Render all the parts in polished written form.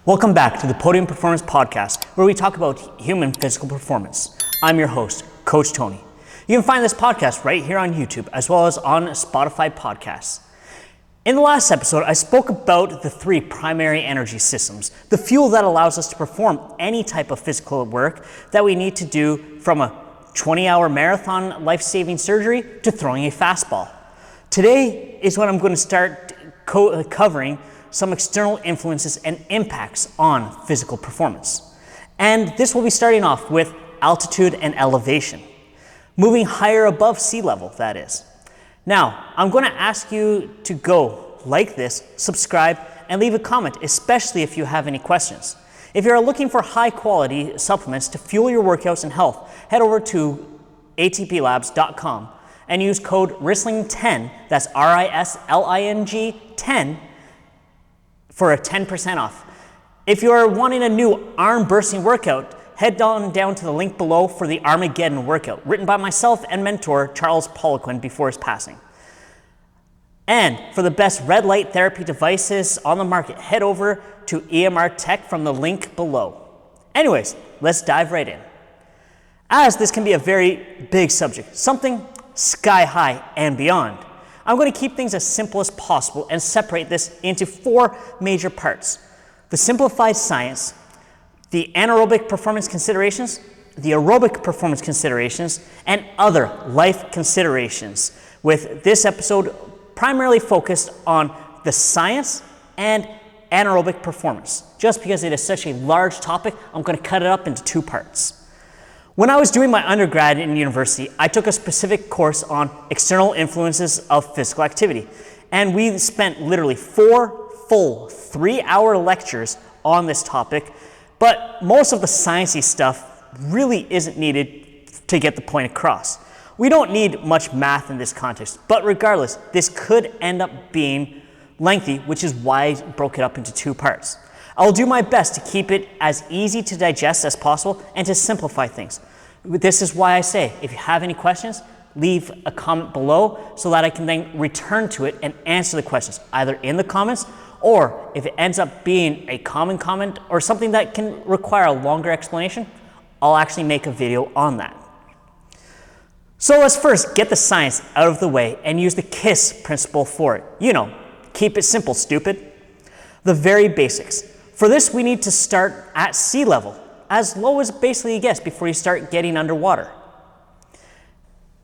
Welcome back to the Podium Performance Podcast, where we talk about human physical performance. I'm your host, Coach Tony. You can find this podcast right here on YouTube, as well as on Spotify podcasts. In the last episode, I spoke about the three primary energy systems, the fuel that allows us to perform any type of physical work that we need to do, from a 20-hour marathon life-saving surgery to throwing a fastball. Today is when I'm going to start covering some external influences and impacts on physical performance. And this will be starting off with altitude and elevation, moving higher above sea level, that is. Now, I'm going to ask you to go like this, subscribe, and leave a comment, especially if you have any questions. If you're looking for high-quality supplements to fuel your workouts and health, head over to atplabs.com and use code RISLING10, that's RISLING 10, for a 10% off. If you're wanting a new arm-bursting workout, head down to the link below for the Armageddon workout, written by myself and mentor Charles Poliquin before his passing. And for the best red light therapy devices on the market, head over to EMR Tech from the link below. Anyways, let's dive right in. As this can be a very big subject, something sky high and beyond, I'm going to keep things as simple as possible and separate this into four major parts: the simplified science, the anaerobic performance considerations, the aerobic performance considerations, and other life considerations, with this episode primarily focused on the science and anaerobic performance. Just because it is such a large topic, I'm going to cut it up into two parts. When I was doing my undergrad in university, I took a specific course on external influences of physical activity, and we spent literally 4 full 3-hour lectures on this topic. But most of the sciencey stuff really isn't needed to get the point across. We don't need much math in this context, but regardless, this could end up being lengthy, which is why I broke it up into two parts. I'll do my best to keep it as easy to digest as possible and to simplify things. This is why I say, if you have any questions, leave a comment below so that I can then return to it and answer the questions, either in the comments, or if it ends up being a common comment or something that can require a longer explanation, I'll actually make a video on that. So let's first get the science out of the way and use the KISS principle for it. You know, keep it simple, stupid. The very basics. For this, we need to start at sea level, as low as basically it gets before you start getting underwater.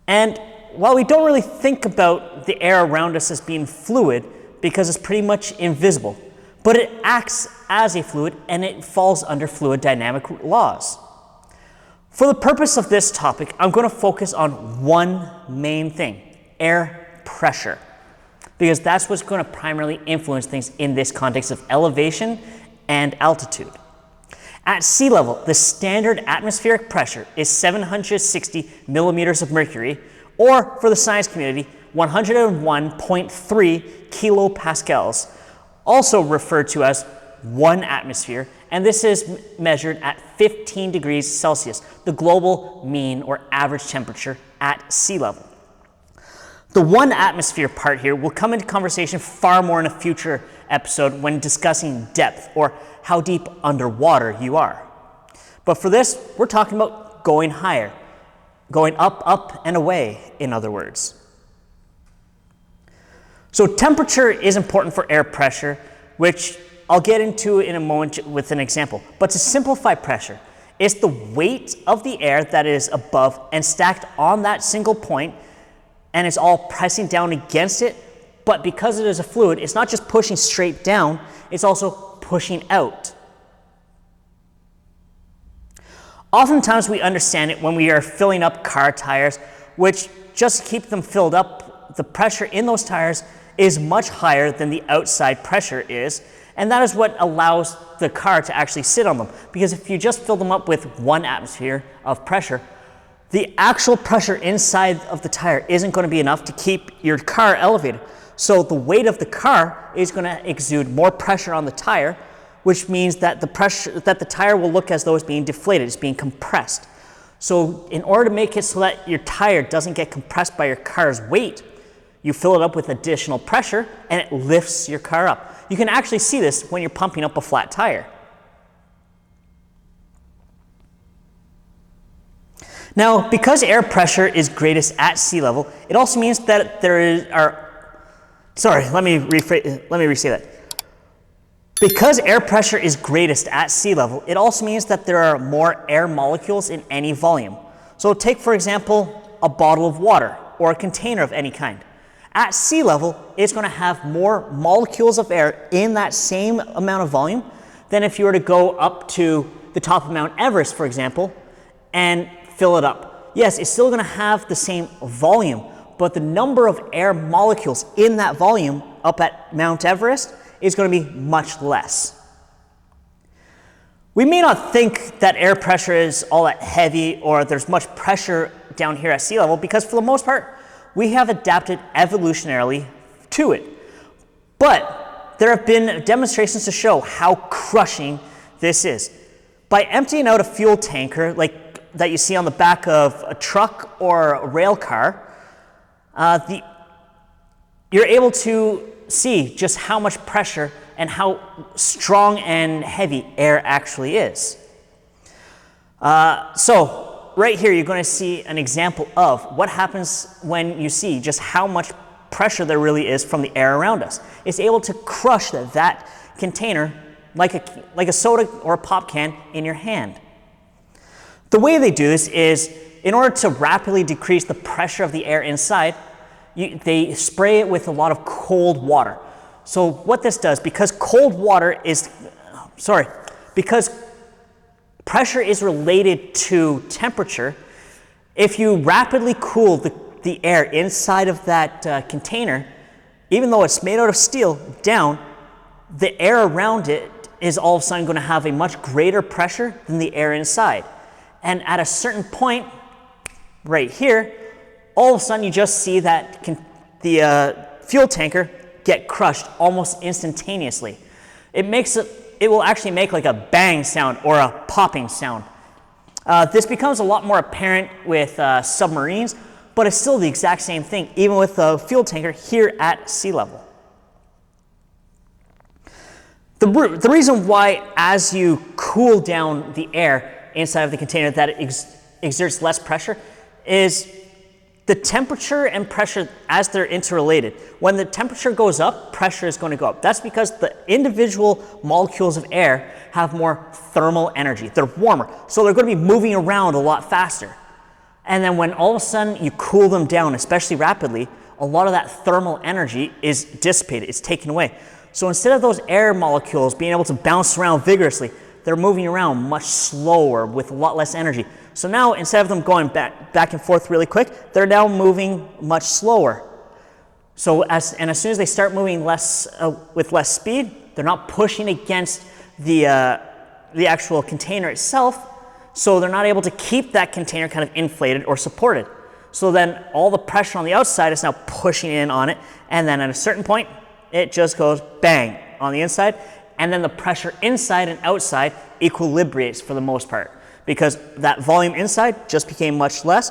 And while we don't really think about the air around us as being fluid, because it's pretty much invisible, but it acts as a fluid and it falls under fluid dynamic laws. For the purpose of this topic, I'm going to focus on one main thing: air pressure, because that's what's going to primarily influence things in this context of elevation and altitude. At sea level, the standard atmospheric pressure is 760 millimeters of mercury, or for the science community, 101.3 kilopascals, also referred to as 1 atmosphere, and this is measured at 15 degrees Celsius, the global mean or average temperature at sea level. The 1 atmosphere part here will come into conversation far more in a future episode when discussing depth, or how deep underwater you are. But for this, we're talking about going higher, going up, up, and away, in other words. So temperature is important for air pressure, which I'll get into in a moment with an example. But to simplify pressure, it's the weight of the air that is above and stacked on that single point, and it's all pressing down against it. But because it is a fluid, it's not just pushing straight down, it's also pushing out. Oftentimes we understand it when we are filling up car tires, which just to keep them filled up, the pressure in those tires is much higher than the outside pressure is, and that is what allows the car to actually sit on them. Because if you just fill them up with 1 atmosphere of pressure, the actual pressure inside of the tire isn't going to be enough to keep your car elevated. So the weight of the car is going to exude more pressure on the tire, which means that the tire will look as though it's being deflated, it's being compressed. So in order to make it so that your tire doesn't get compressed by your car's weight, you fill it up with additional pressure and it lifts your car up. You can actually see this when you're pumping up a flat tire. Now, because air pressure is greatest at sea level, it also means that let me restate that. Because air pressure is greatest at sea level, it also means that there are more air molecules in any volume. So take, for example, a bottle of water or a container of any kind. At sea level, it's going to have more molecules of air in that same amount of volume than if you were to go up to the top of Mount Everest, for example, and fill it up. Yes, it's still going to have the same volume, but the number of air molecules in that volume up at Mount Everest is going to be much less. We may not think that air pressure is all that heavy or there's much pressure down here at sea level because for the most part, we have adapted evolutionarily to it. But there have been demonstrations to show how crushing this is. By emptying out a fuel tanker like that you see on the back of a truck or a rail car, you're able to see just how much pressure and how strong and heavy air actually is. So right here, you're going to see an example of what happens when you see just how much pressure there really is from the air around us. It's able to crush that container like a soda or a pop can in your hand. The way they do this is, in order to rapidly decrease the pressure of the air inside, they spray it with a lot of cold water. So what this does, because pressure is related to temperature, if you rapidly cool the air inside of that container, even though it's made out of steel, down, the air around it is all of a sudden going to have a much greater pressure than the air inside. And at a certain point, right here, all of a sudden you just see that the fuel tanker get crushed almost instantaneously. It will actually make like a bang sound or a popping sound. This becomes a lot more apparent with submarines, but it's still the exact same thing, even with the fuel tanker here at sea level. The reason why, as you cool down the air inside of the container, that it exerts less pressure is the temperature and pressure as they're interrelated. When the temperature goes up, pressure is going to go up. That's because the individual molecules of air have more thermal energy. They're warmer, so they're going to be moving around a lot faster. And then when all of a sudden you cool them down, especially rapidly, a lot of that thermal energy is dissipated, it's taken away. So instead of those air molecules being able to bounce around vigorously, they're moving around much slower with a lot less energy. So now, instead of them going back and forth really quick, they're now moving much slower. So as soon as they start moving with less speed, they're not pushing against the actual container itself, so they're not able to keep that container kind of inflated or supported. So then all the pressure on the outside is now pushing in on it, and then at a certain point, it just goes bang on the inside, and then the pressure inside and outside equilibrates for the most part, because that volume inside just became much less,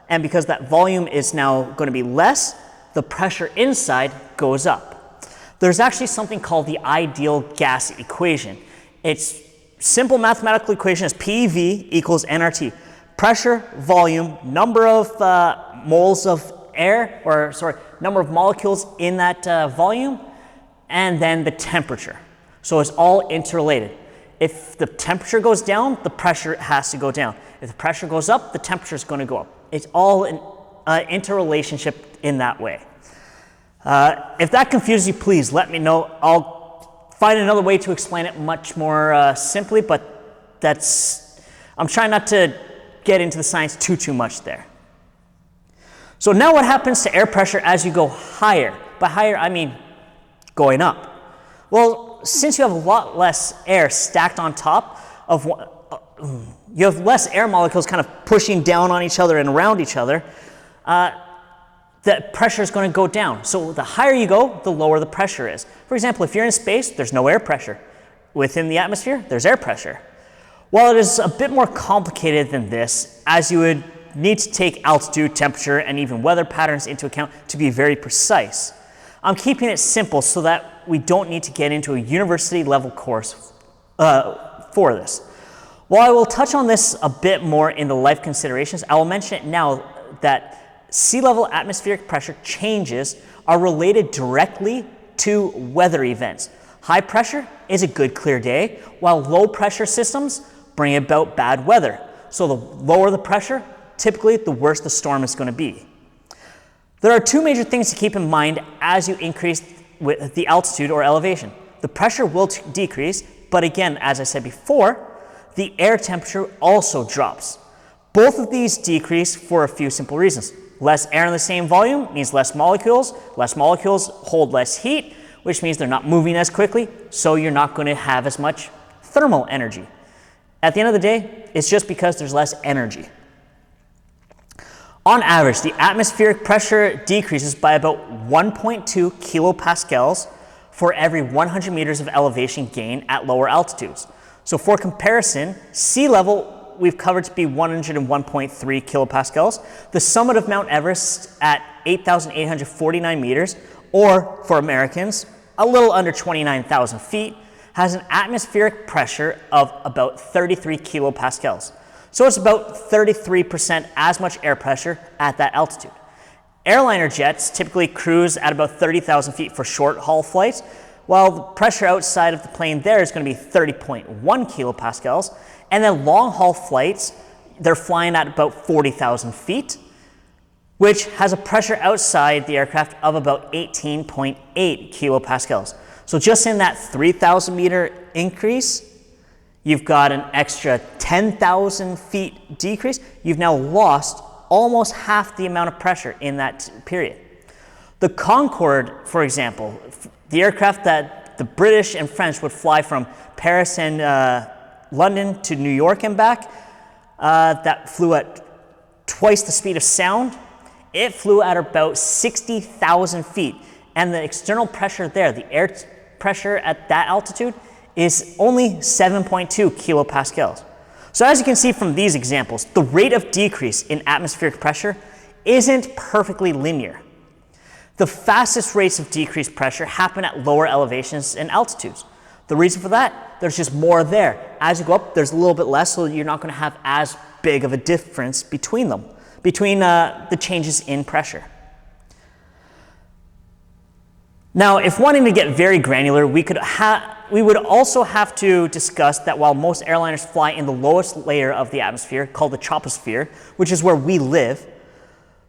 and because that volume is now going to be less, the pressure inside goes up. There's actually something called the ideal gas equation. It's simple mathematical equation is PV equals nRT. Pressure, volume, number of moles of air, number of molecules in that volume, and then the temperature. So it's all interrelated. If the temperature goes down, the pressure has to go down. If the pressure goes up, the temperature is going to go up. It's all an interrelationship in that way. If that confuses you, please let me know. I'll find another way to explain it much more simply, but I'm trying not to get into the science too much there. So now what happens to air pressure as you go higher? By higher, I mean going up. Well, since you have a lot less air stacked on top of you have less air molecules kind of pushing down on each other and around each other, the pressure is going to go down. So the higher you go, the lower the pressure is. For example, if you're in space, there's no air pressure. Within the atmosphere, there's air pressure. While it is a bit more complicated than this, as you would need to take altitude, temperature, and even weather patterns into account to be very precise, I'm keeping it simple so that we don't need to get into a university level course for this. While I will touch on this a bit more in the life considerations, I will mention it now that sea level atmospheric pressure changes are related directly to weather events. High pressure is a good clear day, while low pressure systems bring about bad weather. So the lower the pressure, typically the worse the storm is going to be. There are two major things to keep in mind as you increase with the altitude or elevation. The pressure will decrease, but again, as I said before, the air temperature also drops. Both of these decrease for a few simple reasons. Less air in the same volume means less molecules. Less molecules hold less heat, which means they're not moving as quickly, so you're not going to have as much thermal energy. At the end of the day, it's just because there's less energy. On average, the atmospheric pressure decreases by about 1.2 kilopascals for every 100 meters of elevation gain at lower altitudes. So for comparison, sea level we've covered to be 101.3 kilopascals. The summit of Mount Everest at 8,849 meters, or for Americans, a little under 29,000 feet, has an atmospheric pressure of about 33 kilopascals. So it's about 33% as much air pressure at that altitude. Airliner jets typically cruise at about 30,000 feet for short haul flights, while the pressure outside of the plane there is going to be 30.1 kilopascals. And then long haul flights, they're flying at about 40,000 feet, which has a pressure outside the aircraft of about 18.8 kilopascals. So just in that 3,000 meter increase, you've got an extra 10,000 feet decrease. You've now lost almost half the amount of pressure in that period. The Concorde, for example, the aircraft that the British and French would fly from Paris and London to New York and back, that flew at twice the speed of sound. It flew at about 60,000 feet. And the external pressure there, the air pressure at that altitude, is only 7.2 kilopascals. So as you can see from these examples, the rate of decrease in atmospheric pressure isn't perfectly linear. The fastest rates of decreased pressure happen at lower elevations and altitudes. The reason for that, there's just more there. As you go up, there's a little bit less, so you're not going to have as big of a difference between them, between the changes in pressure. Now, if wanting to get very granular, we would also have to discuss that while most airliners fly in the lowest layer of the atmosphere, called the troposphere, which is where we live,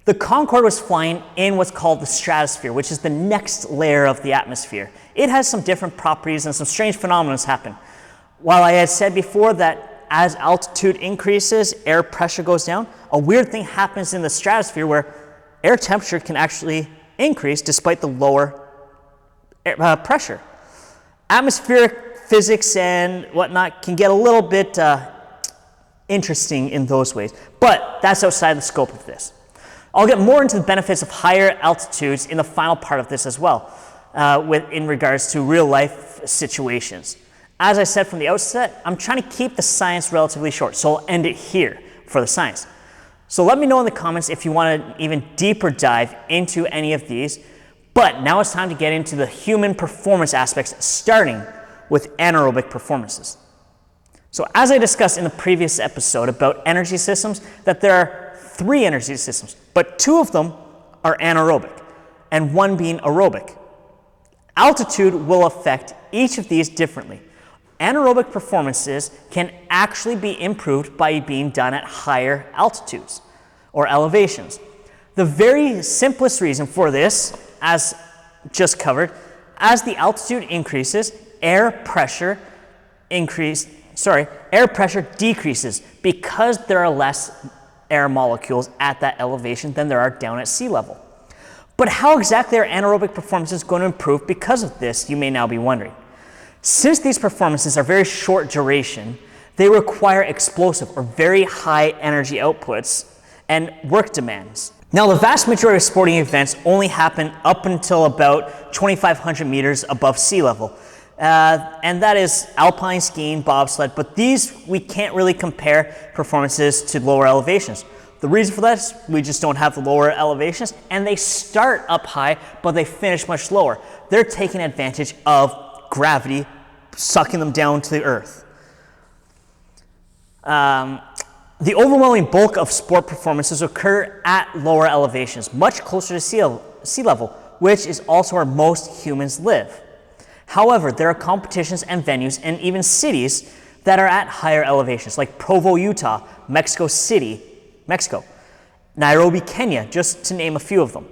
the Concorde was flying in what's called the stratosphere, which is the next layer of the atmosphere. It has some different properties and some strange phenomena happen. While I had said before that as altitude increases, air pressure goes down, a weird thing happens in the stratosphere where air temperature can actually increase despite the lower pressure. Atmospheric physics and whatnot can get a little bit interesting in those ways, but that's outside the scope of this. I'll get more into the benefits of higher altitudes in the final part of this as well, in regards to real life situations. As I said from the outset, I'm trying to keep the science relatively short, so I'll end it here for the science. So let me know in the comments if you want an even deeper dive into any of these. But now it's time to get into the human performance aspects, starting with anaerobic performances. So as I discussed in the previous episode about energy systems, that there are 3 energy systems, but 2 of them are anaerobic, and 1 being aerobic. Altitude will affect each of these differently. Anaerobic performances can actually be improved by being done at higher altitudes or elevations. The very simplest reason for this, as just covered, as the altitude increases, air pressure decreases because there are less air molecules at that elevation than there are down at sea level. But how exactly are anaerobic performances going to improve because of this, you may now be wondering. Since these performances are very short duration, they require explosive or very high energy outputs and work demands. Now, the vast majority of sporting events only happen up until about 2,500 meters above sea level. And that is alpine skiing, bobsled, but these we can't really compare performances to lower elevations. The reason for that is we just don't have the lower elevations, and they start up high, but they finish much lower. They're taking advantage of gravity, sucking them down to the earth. The overwhelming bulk of sport performances occur at lower elevations, much closer to sea level, which is also where most humans live. However, there are competitions and venues and even cities that are at higher elevations, like Provo, Utah, Mexico City, Mexico, Nairobi, Kenya, just to name a few of them.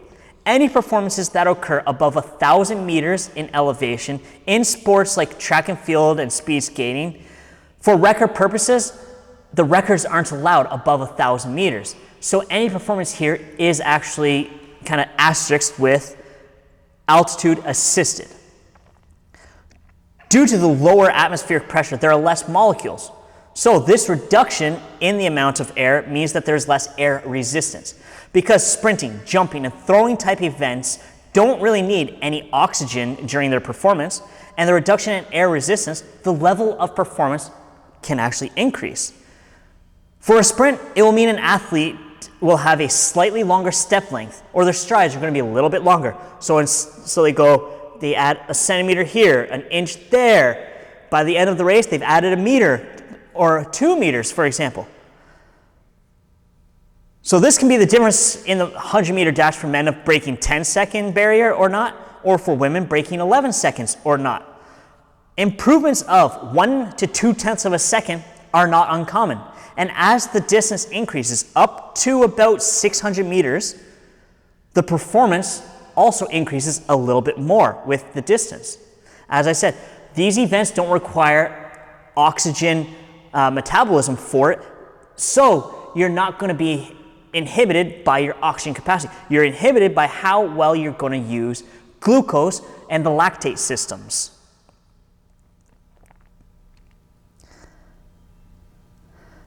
Any performances that occur above 1,000 meters in elevation in sports like track and field and speed skating, for record purposes, the records aren't allowed above 1,000 meters. So any performance here is actually kind of asterisked with altitude assisted. Due to the lower atmospheric pressure, there are less molecules. So this reduction in the amount of air means that there's less air resistance. Because sprinting, jumping, and throwing type events don't really need any oxygen during their performance, and the reduction in air resistance, the level of performance can actually increase. For a sprint, it will mean an athlete will have a slightly longer step length, or their strides are going to be a little bit longer. So they add a centimeter here, an inch there. By the end of the race, they've added a meter or 2 meters, for example. So this can be the difference in the 100-meter dash for men of breaking 10-second barrier or not, or for women breaking 11 seconds or not. Improvements of 1 to 2/10 of a second are not uncommon. And as the distance increases up to about 600 meters, the performance also increases a little bit more with the distance. As I said, these events don't require oxygen metabolism for it, so you're not going to be inhibited by your oxygen capacity. You're inhibited by how well you're going to use glucose and the lactate systems.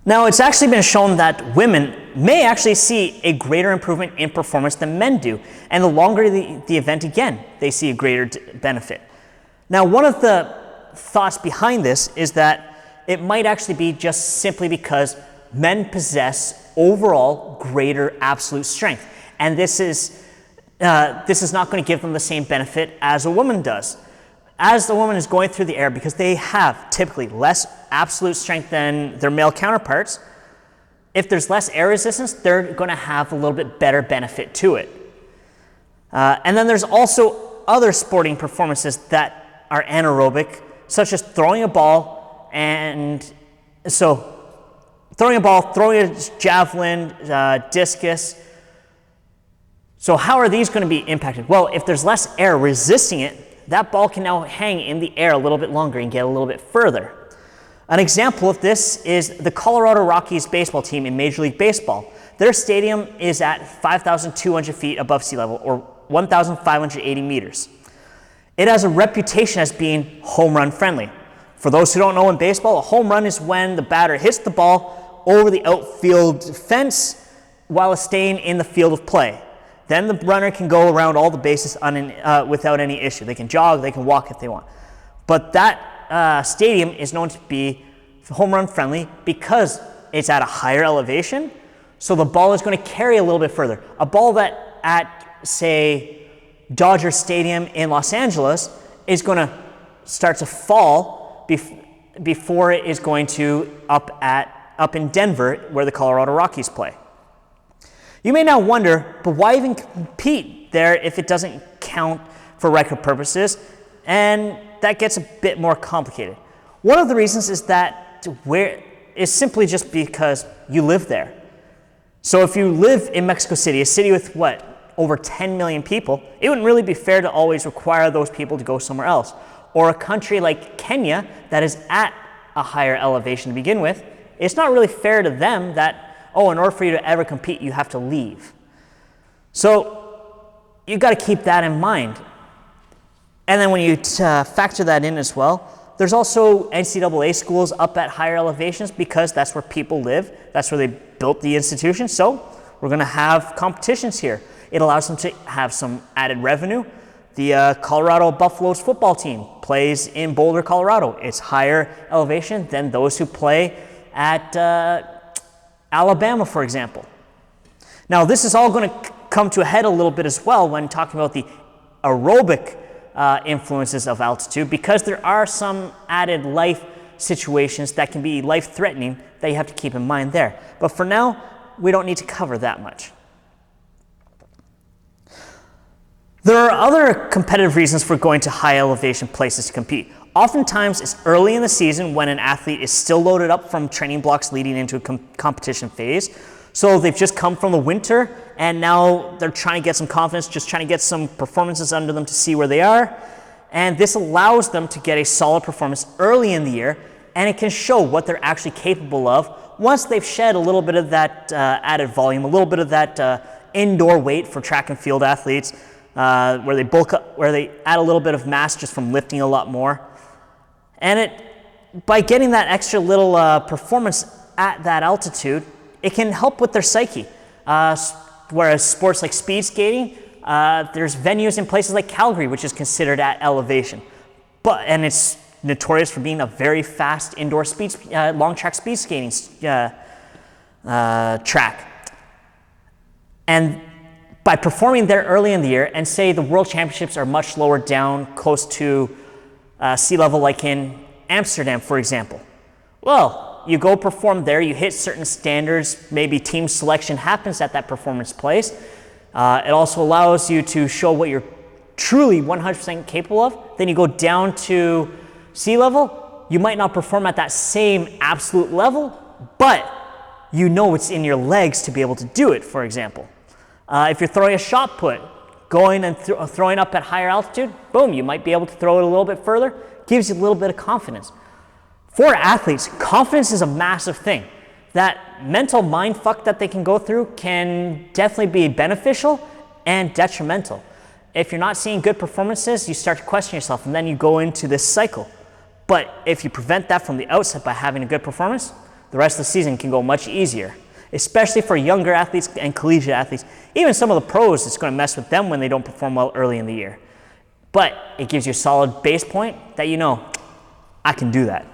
Now, it's actually been shown that women may actually see a greater improvement in performance than men do, and the longer the event, again, they see a greater benefit. Now, one of the thoughts behind this is that it might actually be just simply because men possess overall greater absolute strength, and this is not going to give them the same benefit as a woman does. As the woman is going through the air, because they have typically less absolute strength than their male counterparts, if there's less air resistance, they're going to have a little bit better benefit to it. And then there's also other sporting performances that are anaerobic, such as throwing a ball, throwing a javelin, discus. So how are these going to be impacted? Well, if there's less air resisting it, that ball can now hang in the air a little bit longer and get a little bit further. An example of this is the Colorado Rockies baseball team in Major League Baseball. Their stadium is at 5,200 feet above sea level, or 1,580 meters. It has a reputation as being home run friendly. For those who don't know in baseball, a home run is when the batter hits the ball over the outfield fence while staying in the field of play. Then the runner can go around all the bases without any issue. They can jog, they can walk if they want. But that stadium is known to be home run friendly because it's at a higher elevation, so the ball is going to carry a little bit further. A ball that at, say, Dodger Stadium in Los Angeles is going to start to fall before it is going to up in Denver, where the Colorado Rockies play. You may now wonder, but why even compete there if it doesn't count for record purposes? And that gets a bit more complicated. One of the reasons is simply just because you live there. So if you live in Mexico City, a city with over 10 million people, it wouldn't really be fair to always require those people to go somewhere else. Or a country like Kenya that is at a higher elevation to begin with, it's not really fair to them that, in order for you to ever compete, you have to leave. So you've got to keep that in mind. And then when you factor that in as well, there's also NCAA schools up at higher elevations because that's where people live. That's where they built the institution. So we're going to have competitions here. It allows them to have some added revenue. The Colorado Buffaloes football team plays in Boulder, Colorado. It's higher elevation than those who play at Alabama, for example. Now, this is all going to come to a head a little bit as well when talking about the aerobic influences of altitude, because there are some added life situations that can be life-threatening that you have to keep in mind there. But for now, we don't need to cover that much. There are other competitive reasons for going to high elevation places to compete. Oftentimes, it's early in the season when an athlete is still loaded up from training blocks leading into a competition phase. So they've just come from the winter and now they're trying to get some confidence, just trying to get some performances under them to see where they are. And this allows them to get a solid performance early in the year, and it can show what they're actually capable of once they've shed a little bit of that added volume, a little bit of that indoor weight for track and field athletes, where they bulk up, where they add a little bit of mass just from lifting a lot more. And by getting that extra little performance at that altitude, it can help with their psyche. Whereas sports like speed skating, there's venues in places like Calgary, which is considered at elevation. And it's notorious for being a very fast indoor long track speed skating track. And by performing there early in the year, and say the World Championships are much lower down, close to sea level, like in Amsterdam, for example. Well, you go perform there, you hit certain standards, maybe team selection happens at that performance place. It also allows you to show what you're truly 100% capable of. Then you go down to sea level, you might not perform at that same absolute level, but you know it's in your legs to be able to do it, for example. If you're throwing a shot put, going and throwing up at higher altitude, boom, you might be able to throw it a little bit further, gives you a little bit of confidence. For athletes, confidence is a massive thing. That mental mind fuck that they can go through can definitely be beneficial and detrimental. If you're not seeing good performances, you start to question yourself, and then you go into this cycle. But if you prevent that from the outset by having a good performance, the rest of the season can go much easier, especially for younger athletes and collegiate athletes. Even some of the pros, it's going to mess with them when they don't perform well early in the year. But it gives you a solid base point that you know, I can do that.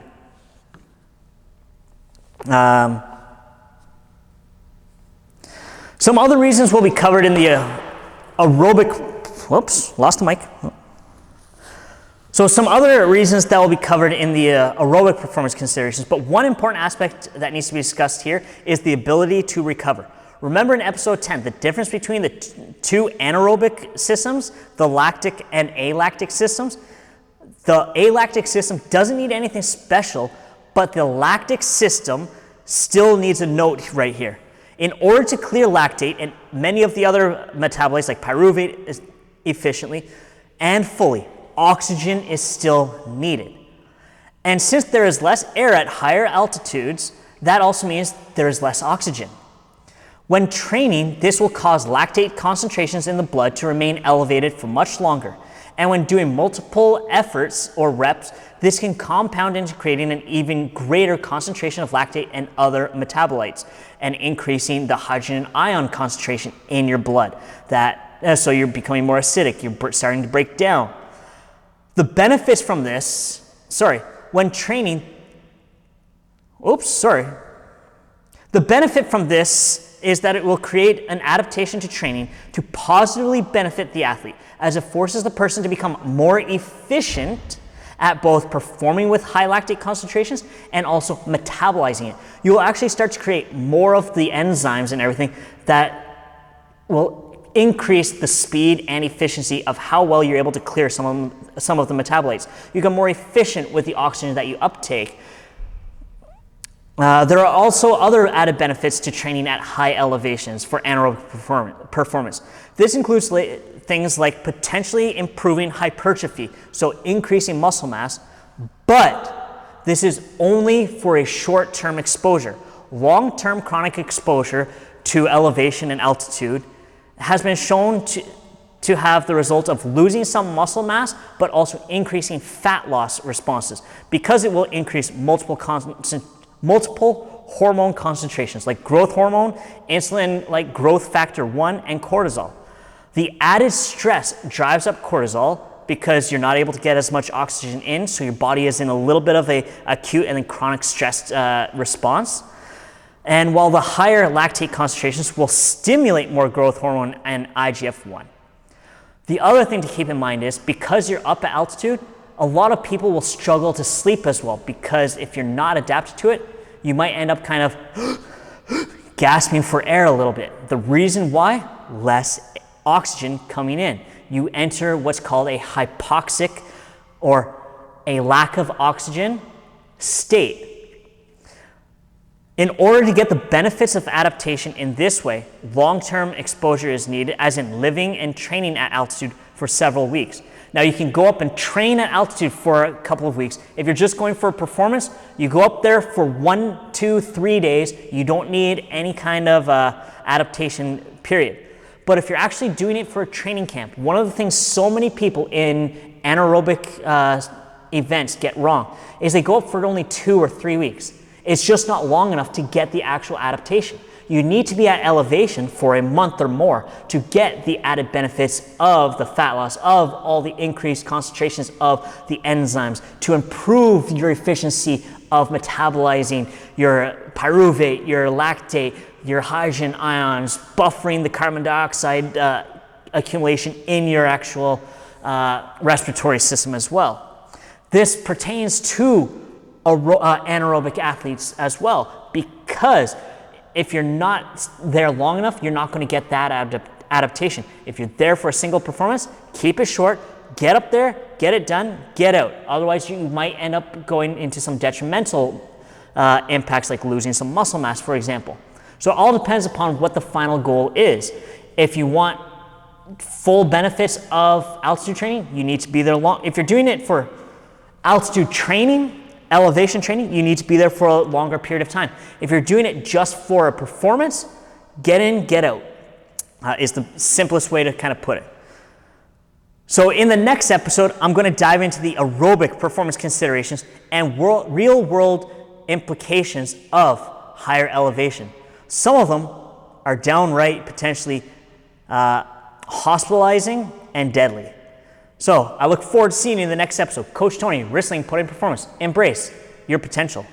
Some other reasons will be covered in the aerobic, whoops, lost the mic. So some other reasons that will be covered in the aerobic performance considerations, but one important aspect that needs to be discussed here is the ability to recover. Remember in episode 10, the difference between the two anaerobic systems, the lactic and alactic systems. The alactic system doesn't need anything special, but the lactic system still needs a note right here. In order to clear lactate and many of the other metabolites like pyruvate efficiently and fully, oxygen is still needed. And since there is less air at higher altitudes, that also means there is less oxygen. When training, this will cause lactate concentrations in the blood to remain elevated for much longer. And when doing multiple efforts or reps, this can compound into creating an even greater concentration of lactate and other metabolites and increasing the hydrogen ion concentration in your blood. So you're becoming more acidic, you're starting to break down. The benefits from this, when training, the benefit from this is that it will create an adaptation to training to positively benefit the athlete, as it forces the person to become more efficient at both performing with high lactate concentrations and also metabolizing it. You will actually start to create more of the enzymes and everything that will increase the speed and efficiency of how well you're able to clear some of the metabolites. You become more efficient with the oxygen that you uptake. There are also other added benefits to training at high elevations for anaerobic performance. This includes things like potentially improving hypertrophy, so increasing muscle mass, but this is only for a short-term exposure. Long-term chronic exposure to elevation and altitude has been shown to have the result of losing some muscle mass, but also increasing fat loss responses, because it will increase multiple hormone concentrations like growth hormone, insulin like growth factor 1, and cortisol. The added stress drives up cortisol because you're not able to get as much oxygen in, so your body is in a little bit of a acute and then chronic stress response. And while the higher lactate concentrations will stimulate more growth hormone and IGF-1. The other thing to keep in mind is because you're up at altitude, a lot of people will struggle to sleep as well, because if you're not adapted to it, you might end up kind of gasping for air a little bit. The reason why? Less oxygen coming in. You enter what's called a hypoxic or a lack of oxygen state. In order to get the benefits of adaptation in this way, long-term exposure is needed, as in living and training at altitude for several weeks. Now, you can go up and train at altitude for a couple of weeks. If you're just going for a performance, you go up there for 1, 2, 3 days. You don't need any kind of adaptation period. But if you're actually doing it for a training camp, one of the things so many people in anaerobic events get wrong is they go up for only 2 or 3 weeks. It's just not long enough to get the actual adaptation. You need to be at elevation for a month or more to get the added benefits of the fat loss, of all the increased concentrations of the enzymes, to improve your efficiency of metabolizing your pyruvate, your lactate, your hydrogen ions, buffering the carbon dioxide accumulation in your actual respiratory system as well. This pertains to anaerobic athletes as well, because if you're not there long enough, you're not going to get that adaptation. If you're there for a single performance, keep it short, get up there, get it done, get out. Otherwise, you might end up going into some detrimental impacts, like losing some muscle mass, for example. So it all depends upon what the final goal is. If you want full benefits of altitude training, you need to be there long. If you're doing it for altitude training, elevation training, you need to be there for a longer period of time. If you're doing it just for a performance, get in, get out, is the simplest way to kind of put it. So in the next episode, I'm going to dive into the aerobic performance considerations and real world implications of higher elevation. Some of them are downright potentially hospitalizing and deadly. So I look forward to seeing you in the next episode. Coach Tony, Wrestling Podium Performance. Embrace your potential.